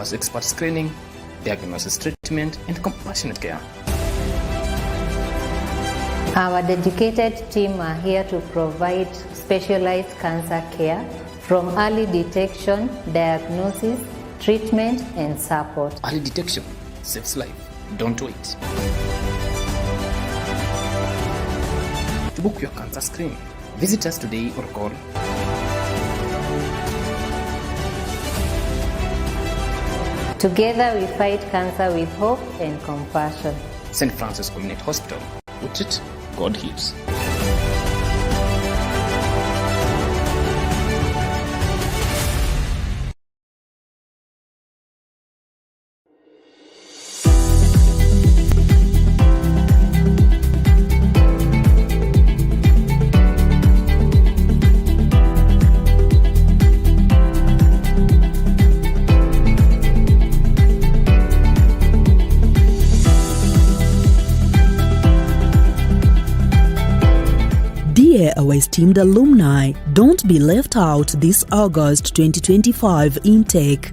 as expert screening, diagnosis, treatment, and compassionate care. Our dedicated team are here to provide specialized cancer care from early detection, diagnosis, treatment, and support. Early detection saves life. Don't wait. To book your cancer screening, visit us today or call Together we fight cancer with hope and compassion. St. Francis Community Hospital. We treat, God heals. Dear our esteemed alumni, don't be left out this August 2025 intake.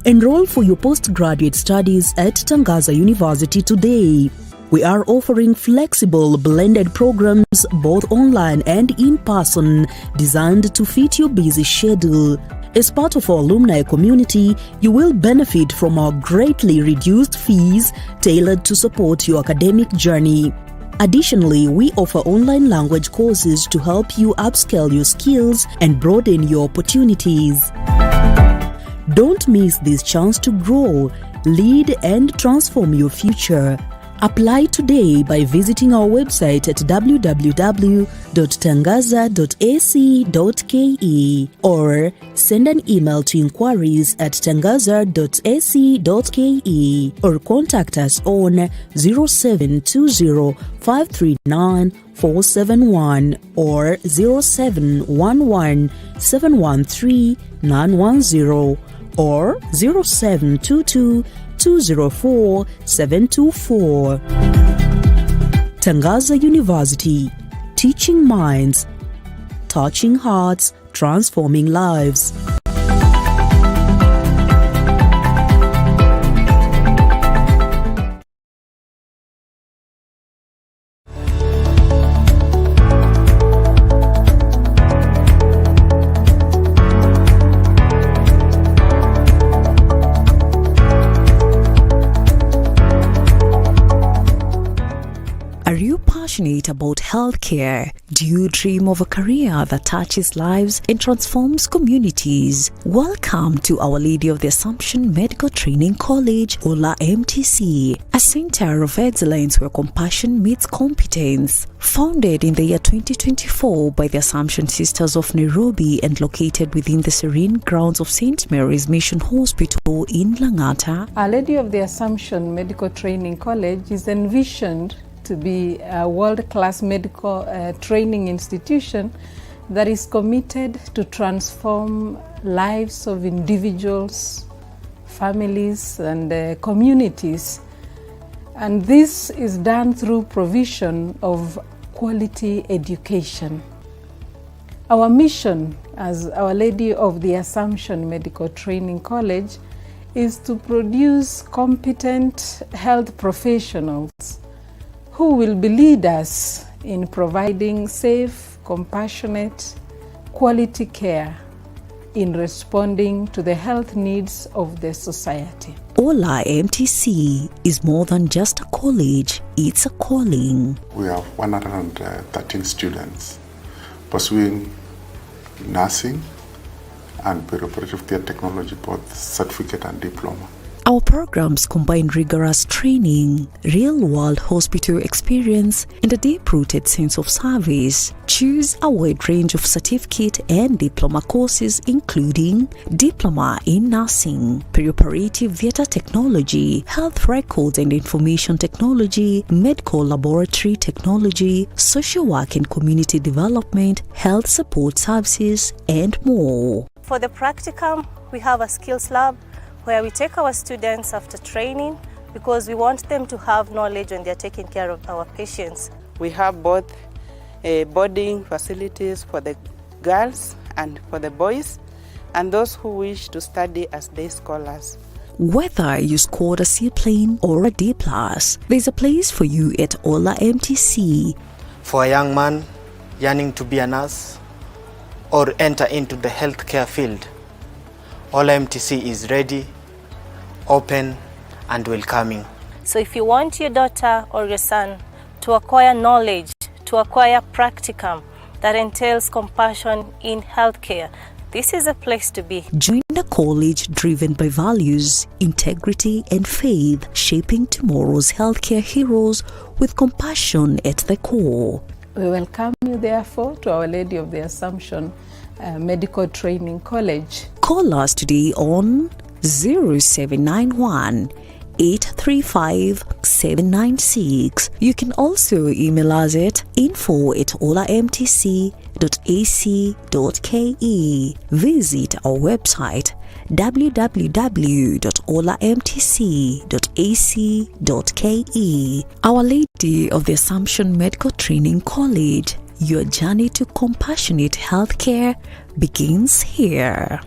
Enroll for your postgraduate studies at Tangaza University today. We are offering flexible blended programs both online and in person, designed to fit your busy schedule. As part of our alumni community, you will benefit from our greatly reduced fees tailored to support your academic journey. Additionally, we offer online language courses to help you upscale your skills and broaden your opportunities. Don't miss this chance to grow, lead, and transform your future. Apply today by visiting our website at www.tangaza.ac.ke or send an email to inquiries at tangaza.ac.ke or contact us on 0720 539 471 or 0711 713 910 or 0722 204 724. Tangaza University, teaching minds, touching hearts, transforming lives. Passionate about healthcare? Do you dream of a career that touches lives and transforms communities? Welcome to Our Lady of the Assumption Medical Training College, Ola MTC, a center of excellence where compassion meets competence. Founded in the year 2024 by the Assumption Sisters of Nairobi and located within the serene grounds of St. Mary's Mission Hospital in Langata, Our Lady of the Assumption Medical Training College is envisioned to be a world-class medical training institution that is committed to transform lives of individuals, families, and communities. And this is done through provision of quality education. Our mission as Our Lady of the Assumption Medical Training College is to produce competent health professionals who will be leaders in providing safe, compassionate, quality care in responding to the health needs of the society. Ola MTC is more than just a college, it's a calling. We have 113 students pursuing nursing and perioperative care technology, both certificate and diploma. Our programs combine rigorous training, real-world hospital experience, and a deep-rooted sense of service. Choose a wide range of certificate and diploma courses, including Diploma in Nursing, Perioperative Theatre Technology, Health Records and Information Technology, Medical Laboratory Technology, Social Work and Community Development, Health Support Services, and more. For the practicum, we have a skills lab where we take our students after training because we want them to have knowledge when they're taking care of our patients. We have both boarding facilities for the girls and for the boys, and those who wish to study as day scholars. Whether you scored a C plane or a D+, there's a place for you at Ola MTC. For a young man yearning to be a nurse or enter into the healthcare field, Ola MTC is ready, open, and welcoming. So if you want your daughter or your son to acquire knowledge, to acquire practicum that entails compassion in healthcare, this is a place to be. Join a college driven by values, integrity, and faith, shaping tomorrow's healthcare heroes with compassion at the core. We welcome you, therefore, to Our Lady of the Assumption Medical Training College. Call us today on 0791 835 796. You can also email us at info@olamtc.ac.ke. Visit our website www.olamtc.ac.ke. Our Lady of the Assumption Medical Training College. Your journey to compassionate healthcare begins here.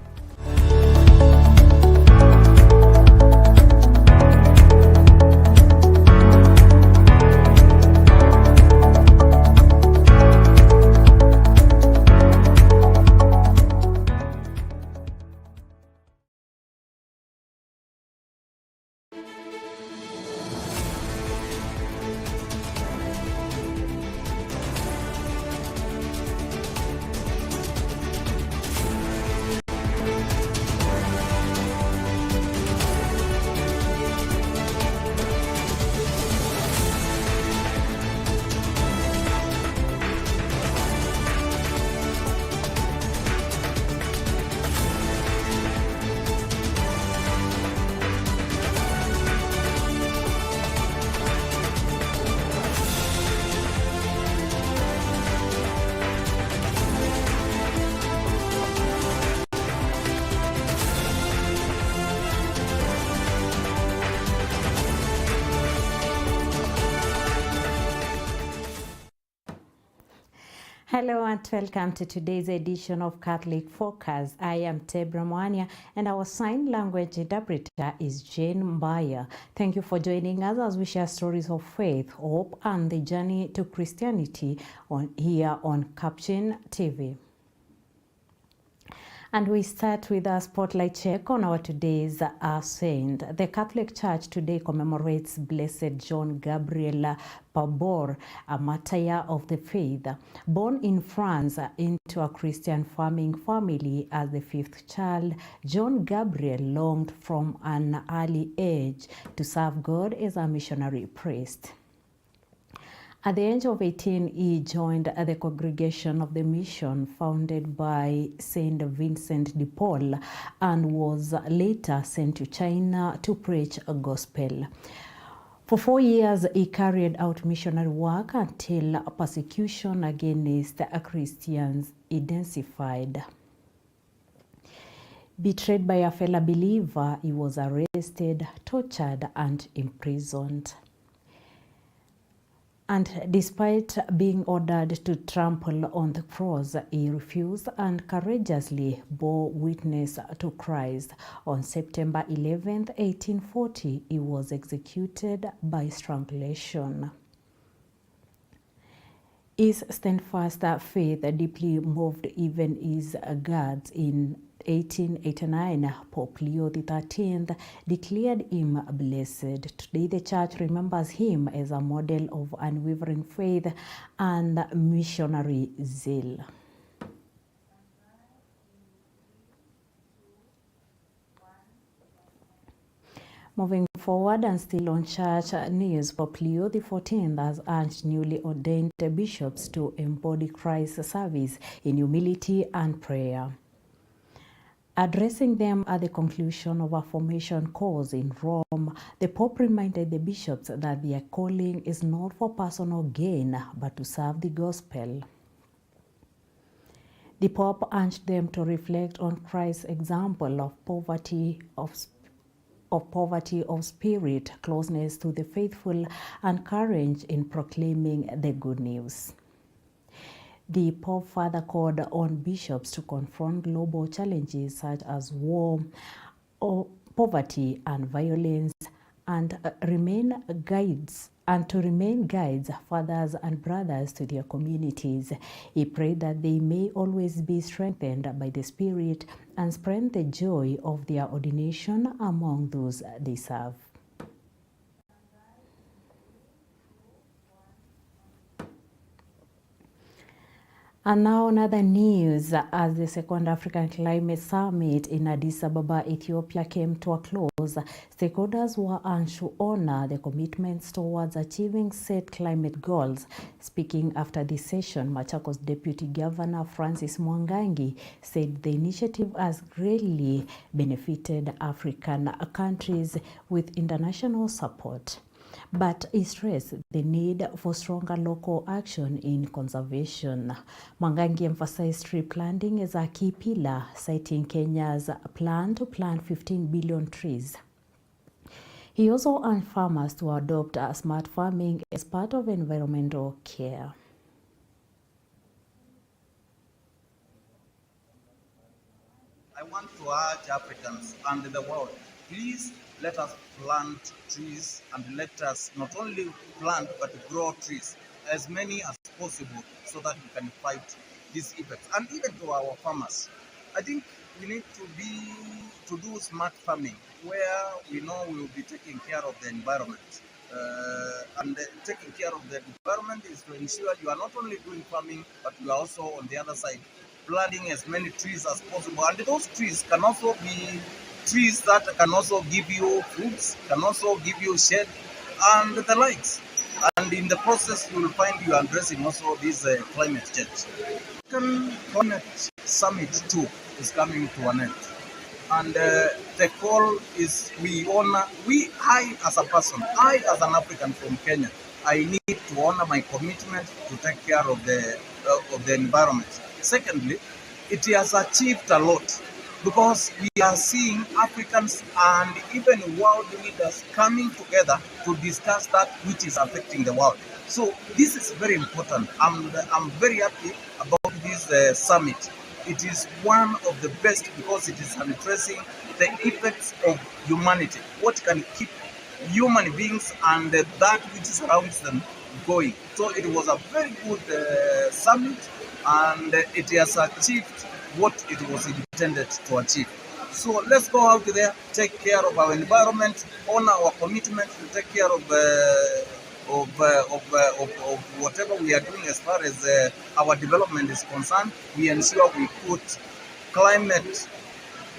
Hello and welcome to today's edition of Catholic Focus. I am Tebra Mwania and our sign language interpreter is Jane Mbaya. Thank you for joining us as we share stories of faith, hope, and the journey to Christianity here on Capuchin TV. And we start with a spotlight check on our today's saint. The Catholic Church today commemorates Blessed John Gabriel Pabor, a martyr of the faith. Born in France into a Christian farming family as the fifth child, John Gabriel longed from an early age to serve God as a missionary priest. At the age of 18, he joined the Congregation of the Mission founded by Saint Vincent de Paul and was later sent to China to preach a gospel. For 4 years, he carried out missionary work until persecution against Christians intensified. Betrayed by a fellow believer, he was arrested, tortured, and imprisoned. And despite being ordered to trample on the cross, he refused and courageously bore witness to Christ. On September 11, 1840, he was executed by strangulation. His steadfast faith deeply moved even his guards. In 1889, Pope Leo XIII declared him blessed. Today, the Church remembers him as a model of unwavering faith and missionary zeal. Moving forward and still on church news, Pope Leo XIV has urged newly ordained bishops to embody Christ's service in humility and prayer. Addressing them at the conclusion of a formation course in Rome, the Pope reminded the bishops that their calling is not for personal gain, but to serve the gospel. The Pope urged them to reflect on Christ's example of poverty of spirit, closeness to the faithful, and courage in proclaiming the good news. The Pope further called on bishops to confront global challenges such as war, poverty and violence, and remain guides, fathers and brothers to their communities. He prayed that they may always be strengthened by the Spirit and spread the joy of their ordination among those they serve. And now another news, as the Second African Climate Summit in Addis Ababa, Ethiopia came to a close, stakeholders were urged to honor the commitments towards achieving set climate goals. Speaking after this session, Machakos Deputy Governor Francis Mwangangi said the initiative has greatly benefited African countries with international support. But he stressed the need for stronger local action in conservation. Mwangangi emphasized tree planting as a key pillar, citing Kenya's plan to plant 15 billion trees. He also urged farmers to adopt smart farming as part of environmental care. I want to urge Africans and the world, please let us plant trees, and let us not only plant but grow trees, as many as possible, so that we can fight these effects. And even to our farmers, I think we need to do smart farming, where we know we will be taking care of the environment. And taking care of the environment is to ensure you are not only doing farming, but you are also on the other side planting as many trees as possible. And those trees can also be trees that can also give you fruits, can also give you shade and the likes. And in the process, you will find you are addressing also this climate change. Climate Summit 2 is coming to an end. And the call is I as a person, I as an African from Kenya, I need to honor my commitment to take care of the environment. Secondly, it has achieved a lot, because we are seeing Africans and even world leaders coming together to discuss that which is affecting the world. So this is very important. I'm very happy about this summit. It is one of the best, because it is addressing the effects of humanity, what can keep human beings and that which surrounds them going. So it was a very good summit, and it has achieved what it was intended to achieve. So let's go out there, take care of our environment, honor our commitment to take care of whatever we are doing as far as our development is concerned. We ensure we put climate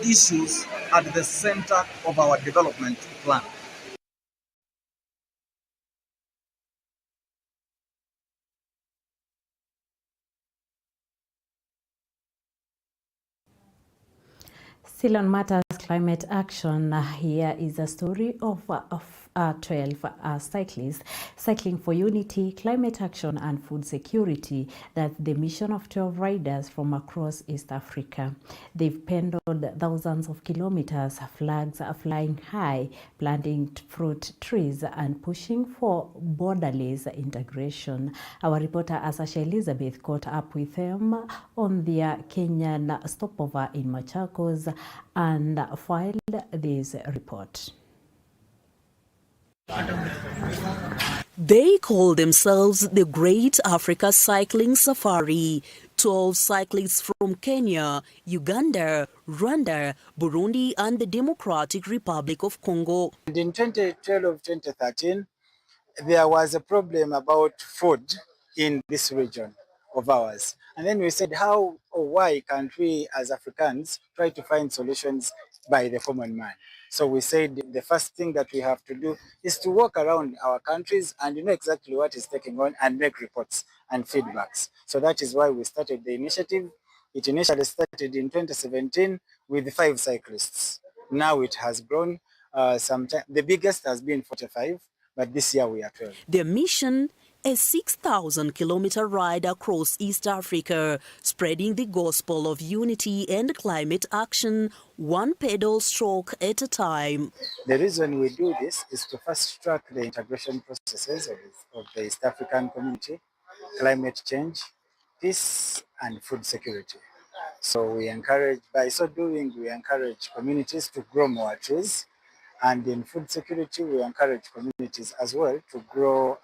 issues at the center of our development plan. Still on matters climate action, here is a story of 12 cyclists cycling for unity, climate action and food security. That's the mission of 12 riders from across East Africa. They've pedaled thousands of kilometers, flags are flying high, planting fruit trees and pushing for borderless integration. Our reporter Asasha Elizabeth caught up with them on their Kenyan stopover in Machakos and filed this report. They call themselves the Great Africa Cycling Safari. 12 cyclists from Kenya, Uganda, Rwanda, Burundi and the Democratic Republic of Congo. And in 2012-2013, there was a problem about food in this region of ours. And then we said, how or why can't we as Africans try to find solutions by the common man? So we said the first thing that we have to do is to walk around our countries and know exactly what is taking on and make reports and feedbacks. So that is why we started the initiative. It initially started in 2017 with 5 cyclists. Now it has grown. The biggest has been 45, but this year we are 12. Their mission, a 6,000-kilometer ride across East Africa, spreading the gospel of unity and climate action, one pedal stroke at a time. The reason we do this is to fast-track the integration processes of the East African community, climate change, peace, and food security. So we encourage, by so doing, we encourage communities to grow more trees. And in food security, we encourage communities as well to grow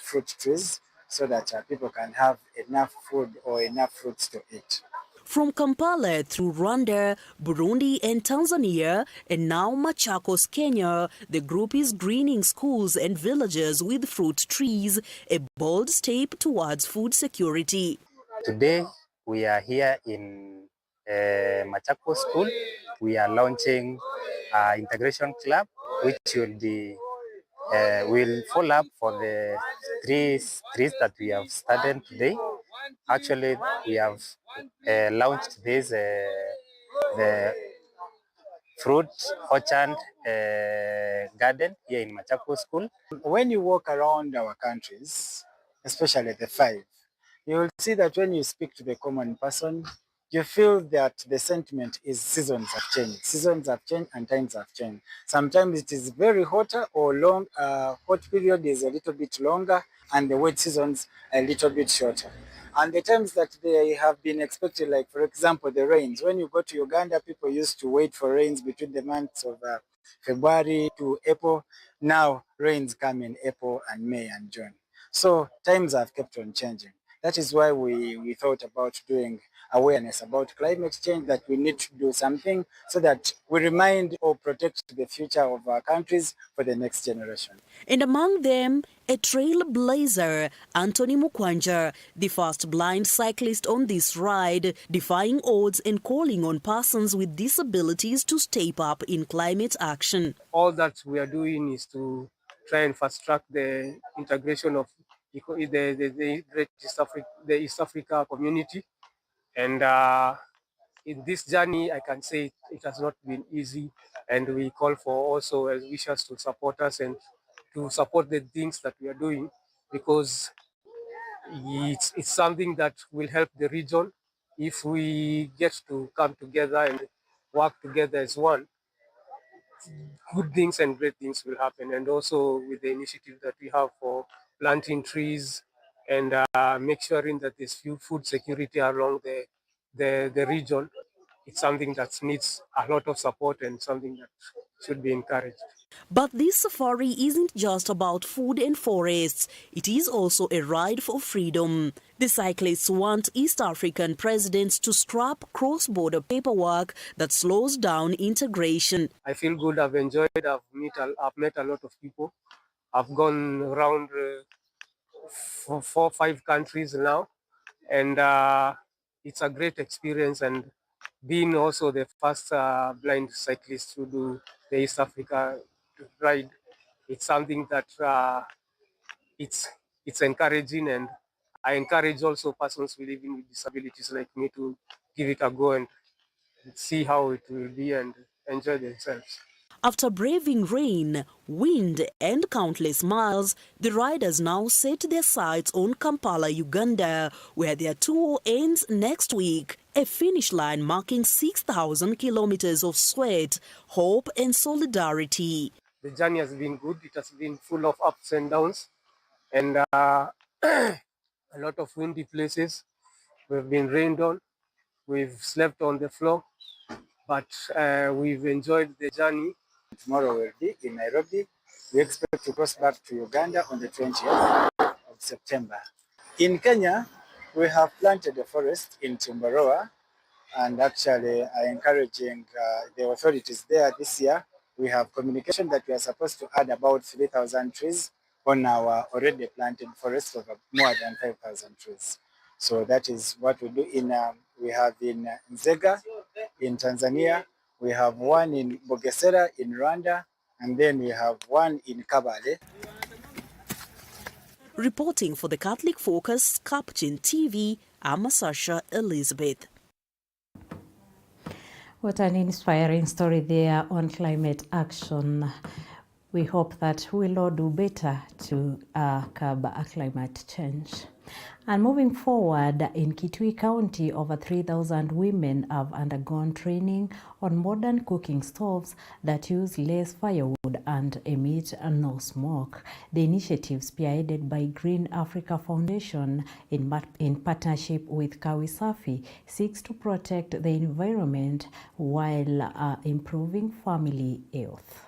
fruit trees so that people can have enough food or enough fruits to eat. From Kampala through Rwanda, Burundi and Tanzania, and now Machakos, Kenya, the group is greening schools and villages with fruit trees, a bold step towards food security. Today, we are here in Machakos School. We are launching integration club, which will follow up for the trees that we have started today. Actually, we have launched this the fruit orchard garden here in Machakos School. When you walk around our countries, especially the five, you will see that when you speak to the common person, you feel that the sentiment is seasons have changed. Seasons have changed and times have changed. Sometimes it is very hotter or long. Hot period is a little bit longer and the wet seasons a little bit shorter. And the times that they have been expected, like for example, the rains. When you go to Uganda, people used to wait for rains between the months of February to April. Now rains come in April and May and June. So times have kept on changing. That is why we thought about doing awareness about climate change, that we need to do something so that we remind or protect the future of our countries for the next generation. And among them, a trailblazer, Anthony Mukwanja, the first blind cyclist on this ride, defying odds and calling on persons with disabilities to step up in climate action. All that we are doing is to try and fast track the integration of the East Africa community. And in this journey, I can say it has not been easy. And we call for also as wishers to support us and to support the things that we are doing, because it's something that will help the region if we get to come together and work together as one. Good things and great things will happen. And also with the initiative that we have for planting trees and make sure that there's food security along the region, it's something that needs a lot of support and something that should be encouraged. But this safari isn't just about food and forests. It is also a ride for freedom. The cyclists want East African presidents to scrap cross-border paperwork that slows down integration. I feel good. I've enjoyed. I've met a lot of people. I've gone around 4 or 5 countries now, and it's a great experience. And being also the first blind cyclist to do the East Africa ride, it's something that it's encouraging, and I encourage also persons living with disabilities like me to give it a go and see how it will be and enjoy themselves. After braving rain, wind and countless miles, the riders now set their sights on Kampala, Uganda, where their tour ends next week. A finish line marking 6,000 kilometers of sweat, hope and solidarity. The journey has been good. It has been full of ups and downs and a lot of windy places. We've been rained on. We've slept on the floor, but we've enjoyed the journey. Tomorrow we'll be in Nairobi. We expect to cross back to Uganda on the 20th of September. In Kenya, we have planted a forest in Timbaroa, and actually are encouraging the authorities there this year. We have communication that we are supposed to add about 3,000 trees on our already planted forest of more than 5,000 trees. So that is what we do in, we have in Nzega in Tanzania, we have one in Bugesera in Rwanda, and then we have one in Kabale. Reporting for the Catholic Focus, Capuchin TV, I'm Sasha Elizabeth. What an inspiring story there on climate action. We hope that we'll all do better to curb climate change. And moving forward, in Kitui County, over 3,000 women have undergone training on modern cooking stoves that use less firewood and emit no smoke. The initiative, spearheaded by Green Africa Foundation in partnership with Kawisafi, seeks to protect the environment while improving family health.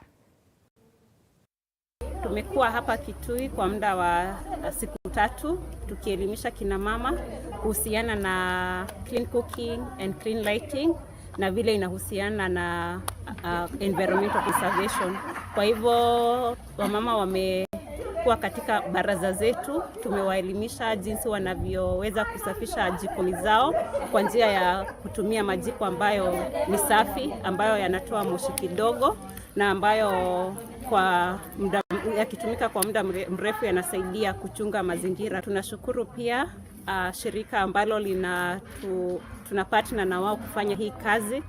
Tumekuwa hapa Kitui kwa muda wa siku 3 tukielimisha kina mama kuhusiana na clean cooking and clean lighting na vile inahusiana na environmental conservation. Kwa hivyo wamama wamekuwa katika baraza zetu, tumewaelimisha jinsi wanavyoweza kusafisha jikoni zao kwa njia ya kutumia majiko ambayo ni safi, ambayo yanatoa moshi kidogo na ambayo kwa muda yakitumika kwa muda mrefu yanasaidia kuchunga mazingira. Tunashukuru pia shirika ambalo tuna partner na wao kufanya hii kazi,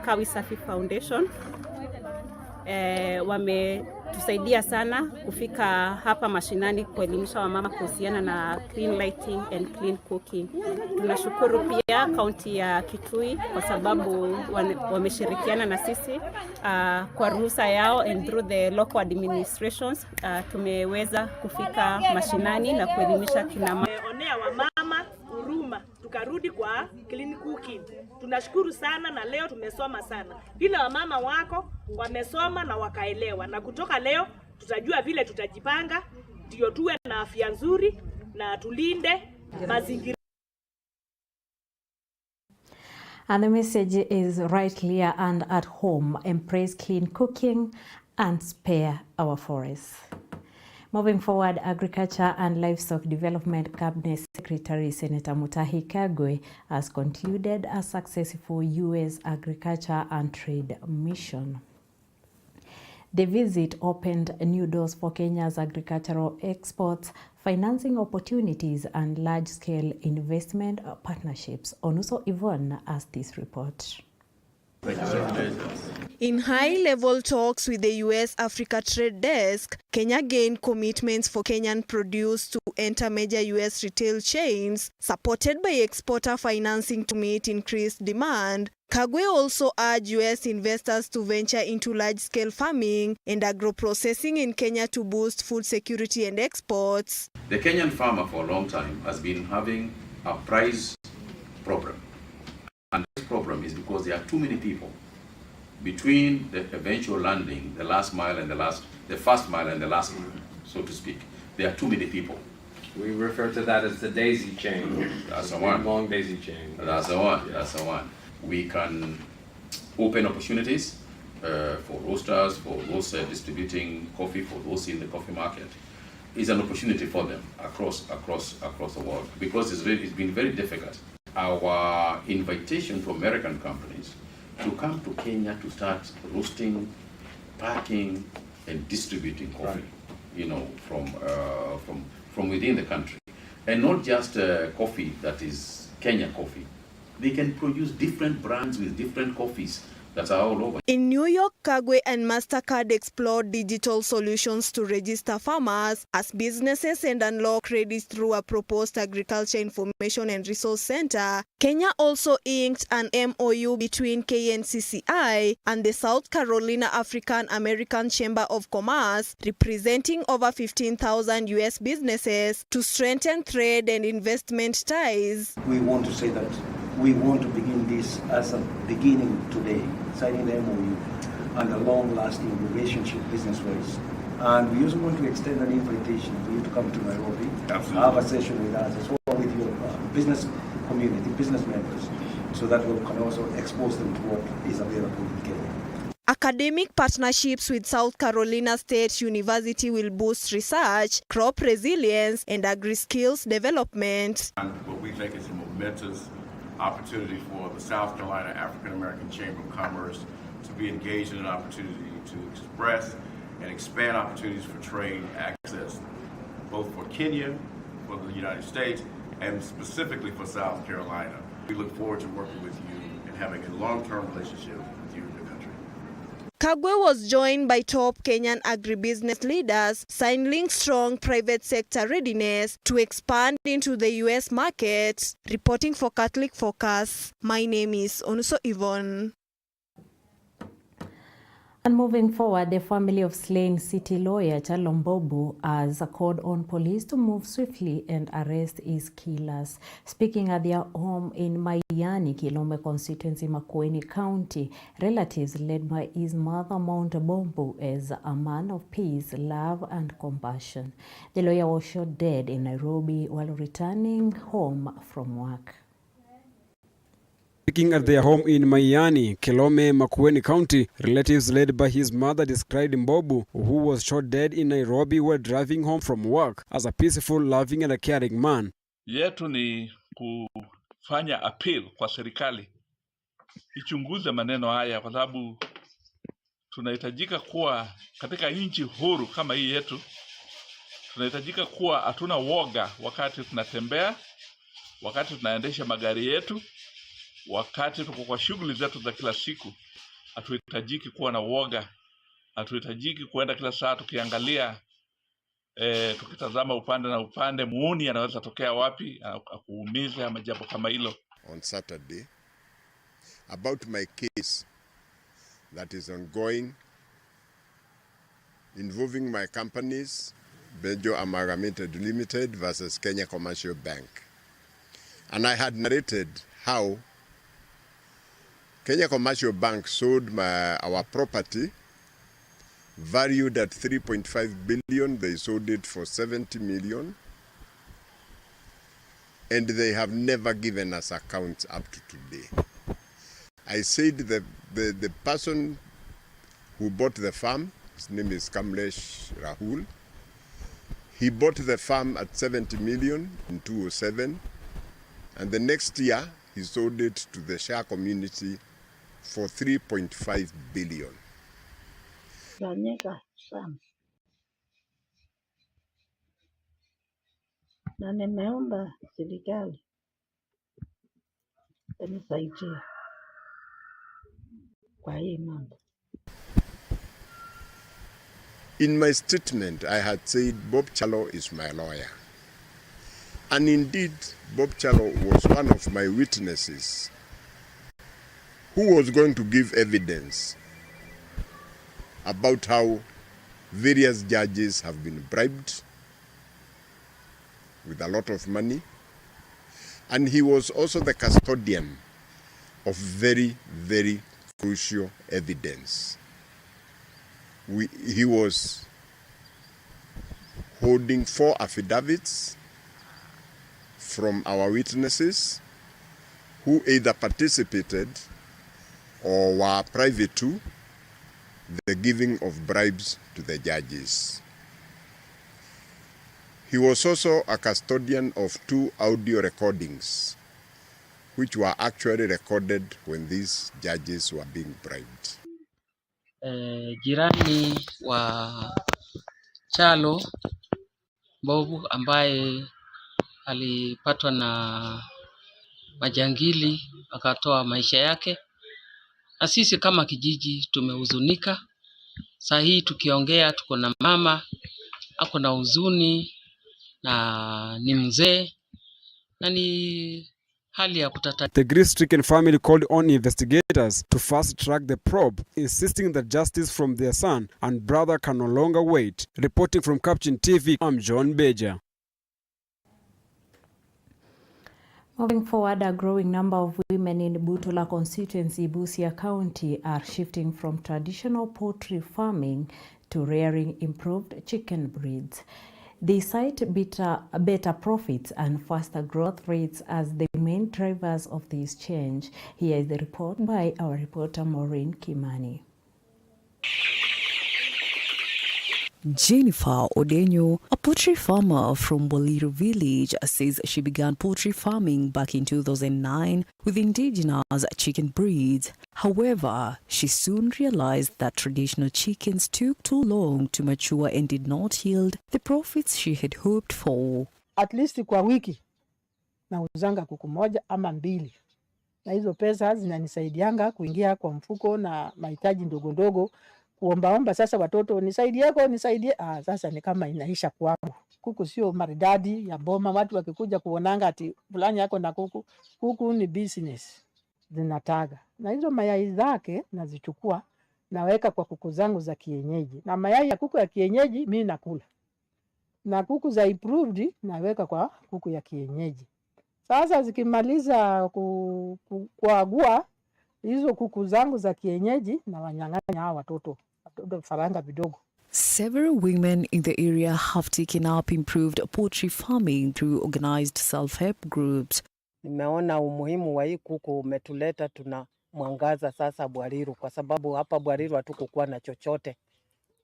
Kawisafi Foundation. Wametusaidia sana kufika hapa mashinani kuelimisha wamama kuhusiana na clean lighting and clean cooking. Tunashukuru pia kaunti ya Kitui kwa sababu wameshirikiana na sisi kwa ruhusa yao, and through the local administrations tumeweza kufika mashinani na kuelimisha kina mama. Onea wamama huruma, tukarudi kwa clean cooking. Tunashukuru sana na leo tumesoma sana. Vile wamama wako wamesoma na wakaelewa, na kutoka leo tutajua vile tutajipanga ndio tuwe na afya nzuri na tulinde mazingira. And the message is right here and at home: embrace clean cooking and spare our forests. Moving forward, Agriculture and Livestock Development Cabinet Secretary Senator Mutahi Kagwe has concluded a successful U.S. Agriculture and Trade mission. The visit opened new doors for Kenya's agricultural exports, financing opportunities, and large-scale investment partnerships. Onuso Yvonne has this report. In high-level talks with the U.S. Africa Trade Desk, Kenya gained commitments for Kenyan produce to enter major U.S. retail chains, supported by exporter financing to meet increased demand. Kagwe also urged U.S. investors to venture into large-scale farming and agro-processing in Kenya to boost food security and exports. The Kenyan farmer for a long time has been having a price problem. And this problem is because there are too many people between the eventual landing, the last mile and the first mile and the last mile, so to speak. There are too many people. We refer to that as the daisy chain. That's the one. Long daisy chain. That's the one. That's the one. We can open opportunities for roasters, for those distributing coffee, for those in the coffee market. It's an opportunity for them across the world, because it's been very difficult. Our invitation to American companies to come to Kenya to start roasting, packing, and distributing coffee, you know, from within the country, and not just coffee that is Kenya coffee. They can produce different brands with different coffees that are all over. In New York, Kagwe and MasterCard explored digital solutions to register farmers as businesses and unlock credits through a proposed Agriculture Information and Resource Center. Kenya also inked an MOU between KNCCI and the South Carolina African American Chamber of Commerce, representing over 15,000 U.S. businesses, to strengthen trade and investment ties. We want to say that we want to begin this as a beginning today, signing the MOU and a long-lasting relationship business-wise. And we also want to extend an invitation for you to come to Nairobi, have a session with us as well with your business community, business members, so that we can also expose them to what is available in Kenya. Academic partnerships with South Carolina State University will boost research, crop resilience, and agri-skills development. And what we think is a momentous opportunity for the South Carolina African American Chamber of Commerce to be engaged in an opportunity to express and expand opportunities for trade access, both for Kenya, for the United States, and specifically for South Carolina. We look forward to working with you and having a long-term relationship with you and your country. Kagwe was joined by top Kenyan agribusiness leaders, signaling strong private sector readiness to expand into the U.S. market. Reporting for Catholic Focus, my name is Onuso Yvonne. And moving forward, the family of slain city lawyer Charles Mbobu has called on police to move swiftly and arrest his killers. Speaking at their home in Mayani, Kilome constituency, Makueni County, relatives led by his mother Mount Mbobu as a man of peace, love and compassion. The lawyer was shot dead in Nairobi while returning home from work. Speaking at their home in Mayani, Kilome, Makueni County, relatives led by his mother described Mbobu, who was shot dead in Nairobi while driving home from work, as a peaceful, loving and a caring man. Yetu ni kufanya appeal kwa serikali ichunguze maneno haya, kwa sababu tunahitajika kuwa katika nchi huru kama hii yetu. Tunahitajika kuwa hatuna woga wakati tunatembea, wakati tunaendesha magari yetu, wakati tuko kwa shughuli zetu za kila siku. Hatuhitajiki kuwa na woga, hatuhitajiki kuenda kila saa tukiangalia tukitazama upande na upande, muuni anaweza tokea wapi akuumize ama jambo kama hilo. On Saturday about my case that is ongoing involving my companies, Bejo Amalgamated Limited versus Kenya Commercial Bank. And I had narrated how Kenya Commercial Bank sold our property valued at 3.5 billion. They sold it for 70 million. And they have never given us accounts up to today. I said the person who bought the farm, his name is Kamlesh Rahul, he bought the farm at 70 million in 2007. And the next year, he sold it to the Shah community for 3.5 billion. Na nimeomba serikali inisaidie kwa hii mambo. In my statement, I had said Bob Chalo is my lawyer. And indeed, Bob Chalo was one of my witnesses who was going to give evidence about how various judges have been bribed with a lot of money. And he was also the custodian of very, very crucial evidence. He was holding 4 affidavits from our witnesses who either participated or were privy to the giving of bribes to the judges. He was also a custodian of 2 audio recordings, which were actually recorded when these judges were being bribed. Jirani wa Chalo Mbobu ambaye alipatwa na majangili akatoa maisha yake, na sisi kama kijiji tumehuzunika. Saa hii tukiongea tuko na mama ako na huzuni na ni mzee na ni hali ya kutata. The grief-stricken family called on investigators to fast-track the probe, insisting that justice from their son and brother can no longer wait. Reporting from Capuchin TV, I'm John Beja. Moving forward, a growing number of women in Butula constituency, Busia County, are shifting from traditional poultry farming to rearing improved chicken breeds. They cite better profits and faster growth rates as the main drivers of this change. Here is the report by our reporter Maureen Kimani. Jennifer Odenyo, a poultry farmer from Boliru village, says she began poultry farming back in 2009 with indigenous chicken breeds. However, she soon realized that traditional chickens took too long to mature and did not yield the profits she had hoped for. At least kwa wiki nauzanga kuku moja ama mbili, na hizo pesa zinanisaidianga kuingia kwa mfuko na mahitaji ndogo ndogo kuombaomba sasa watoto nisaidie. Sasa ni kama inaisha kwangu. Kuku sio maridadi ya boma, watu wakikuja kuonanga ati fulani yako na kuku. Kuku ni business, zinataga. Na hizo mayai zake nazichukua naweka kwa kuku zangu za kienyeji. Na mayai ya kuku ya kienyeji mimi nakula. Na kuku za improved naweka kwa kuku ya kienyeji. Sasa zikimaliza kuagua hizo kuku zangu za kienyeji na wanyang'anya hao watoto faranga vidogo. Several women in the area have taken up improved poultry farming through organized self-help groups. Nimeona umuhimu wa hii kuku umetuleta, tuna mwangaza sasa Bwariru, kwa sababu hapa Bwariru hatukukuwa na chochote.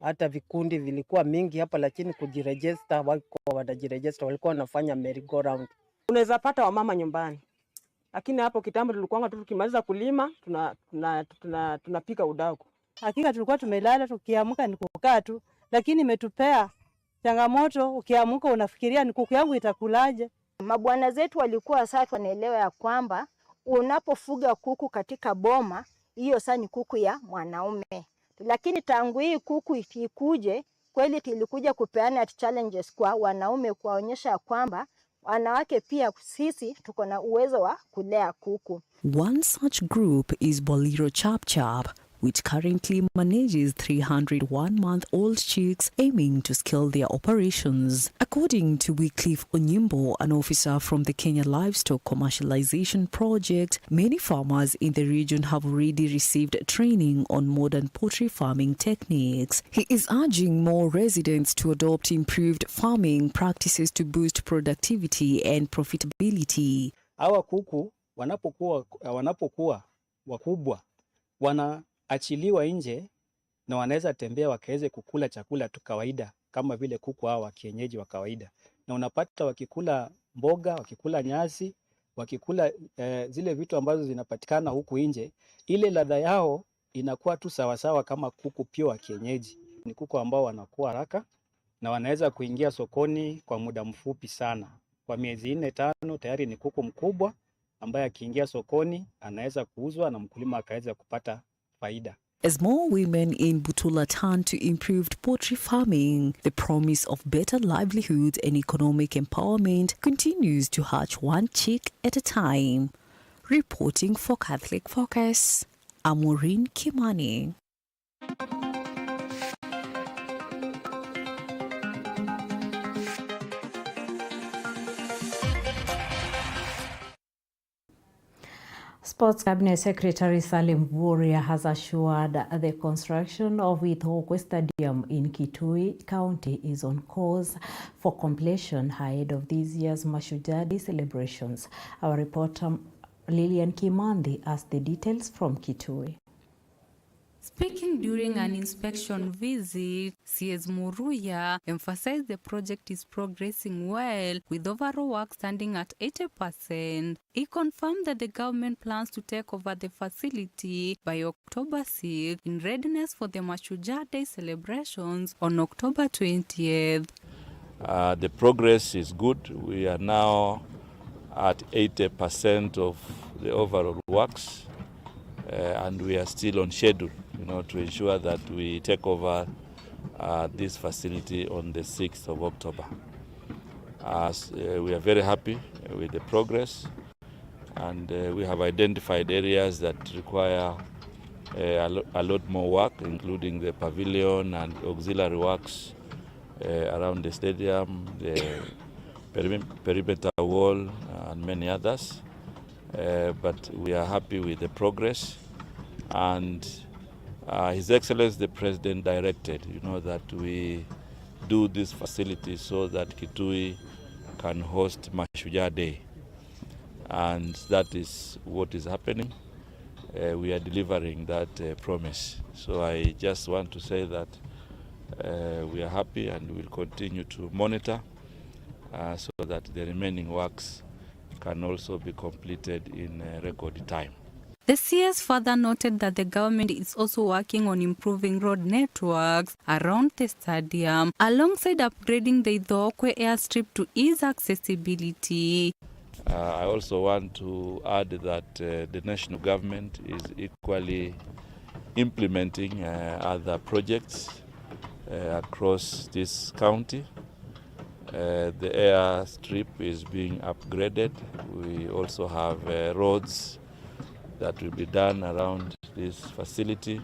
Hata vikundi vilikuwa mingi hapa, lakini kujiregister wako wanajiregister, walikuwa wanafanya merry go round. Unaweza pata wamama nyumbani. Lakini hapo kitambo tulikuwa tukimaliza kulima tunapika udaku. Hakika tulikuwa tumelala, tukiamka ni kukaa tu, lakini imetupea changamoto. Ukiamka unafikiria ni kuku yangu itakulaje. Mabwana zetu walikuwa sasa wanaelewa ya kwamba unapofuga kuku katika boma, hiyo sasa ni kuku ya mwanaume. Lakini tangu hii kuku ikuje, kweli ilikuja kupeana challenges kwa wanaume, kuwaonyesha kwamba wanawake pia sisi tuko na uwezo wa kulea kuku. One such group is Boliro Chap Chap, which currently manages 300 one-month-old chicks, aiming to scale their operations. According to Wycliffe Onyimbo, an officer from the Kenya Livestock Commercialization Project, many farmers in the region have already received training on modern poultry farming techniques. He is urging more residents to adopt improved farming practices to boost productivity and profitability. Hawa kuku wanapokuwa wakubwa wanaachiliwa nje na wanaweza tembea wakaweze kukula chakula tu kawaida kama vile kuku hao wa kienyeji wa kawaida, na unapata wakikula mboga, wakikula nyasi, wakikula zile vitu ambazo zinapatikana huku nje, ile ladha yao inakuwa tu sawasawa kama kuku pia wa kienyeji. Ni kuku ambao wanakuwa haraka na wanaweza kuingia sokoni kwa muda mfupi sana. Kwa miezi 4-5 tayari ni kuku mkubwa ambaye akiingia sokoni anaweza kuuzwa na mkulima akaweza kupata faida. As more women in Butula turn to improved poultry farming, the promise of better livelihoods and economic empowerment continues to hatch one chick at a time. Reporting for Catholic Focus, I'm Maureen Kimani. Sports Cabinet Secretary Salim Vuria has assured the construction of Ithokwe Stadium in Kitui County is on course for completion ahead of this year's Mashujaa Day celebrations. Our reporter Lilian Kimandi has the details from Kitui. Speaking during an inspection visit, CS Muruya emphasized the project is progressing well, with overall work standing at 80%. He confirmed that the government plans to take over the facility by October 6 in readiness for the Mashujaa Day celebrations on October 20th. The progress is good. We are now at 80% of the overall works, and we are still on schedule, to ensure that we take over this facility on the 6th of October. We are very happy with the progress, and we have identified areas that require a lot more work, including the pavilion and auxiliary works around the stadium, the perimeter wall, and many others. But we are happy with the progress, and His Excellency the President directed, that we do this facility so that Kitui can host Mashujaa Day, and that is what is happening. We are delivering that promise. So I just want to say that we are happy and will continue to monitor so that the remaining works can also be completed in record time. The CS further noted that the government is also working on improving road networks around the stadium, alongside upgrading the Ithokwe airstrip to ease accessibility. I also want to add that the national government is equally implementing other projects across this county. The airstrip is being upgraded. We also have roads that will be done around this facility.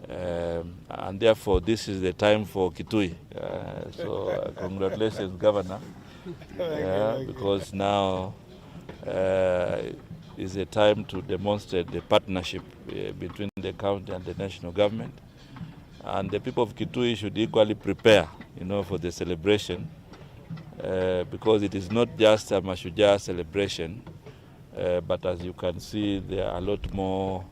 And therefore, this is the time for Kitui. So congratulations, Governor, because now is a time to demonstrate the partnership between the county and the national government. And the people of Kitui should equally prepare, for the celebration, because it is not just a Mashujaa celebration, but as you can see, there are a lot more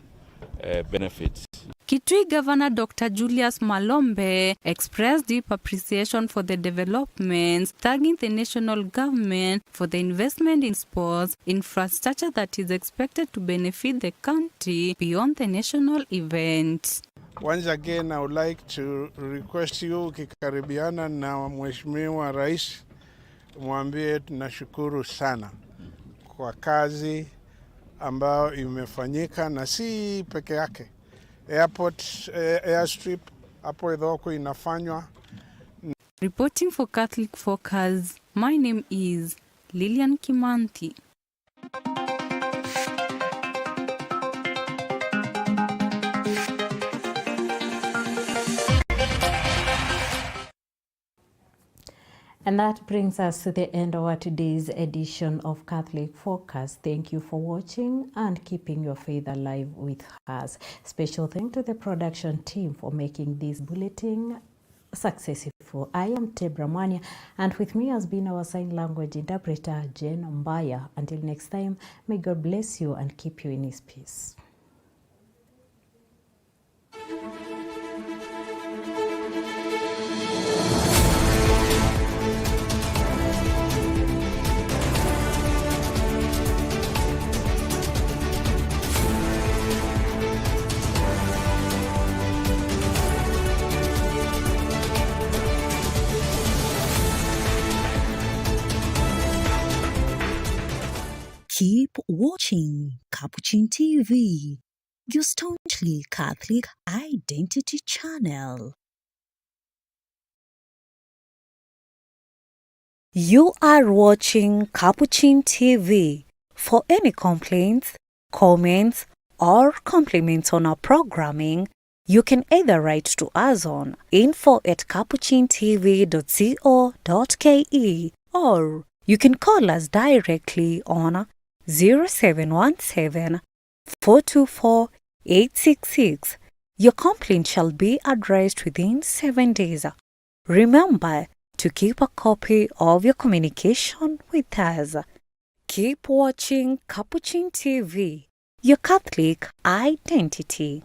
benefits. Kitui Governor Dr. Julius Malombe expressed deep appreciation for the developments, thanking the national government for the investment in sports infrastructure that is expected to benefit the country beyond the national event. Once again, I would like to request you ukikaribiana na Mheshimiwa Rais, mwambie tunashukuru sana kwa kazi ambayo imefanyika, na si peke yake. Airstrip hapo idhoko inafanywa. Reporting for Catholic Focus, my name is Lilian Kimanthi. And that brings us to the end of our today's edition of Catholic Focus. Thank you for watching and keeping your faith alive with us. Special thanks to the production team for making this bulletin successful. I am Tebra Mwania, and with me has been our sign language interpreter, Jen Mbaya. Until next time, may God bless you and keep you in His peace. Keep watching Capuchin TV, your staunchly Catholic identity channel. You are watching Capuchin TV. For any complaints, comments, or compliments on our programming, you can either write to us on info@capuchintv.co.ke, or you can call us directly on 0717 424 866. Your complaint shall be addressed within 7 days. Remember to keep a copy of your communication with us. Keep watching Capuchin TV, your Catholic identity.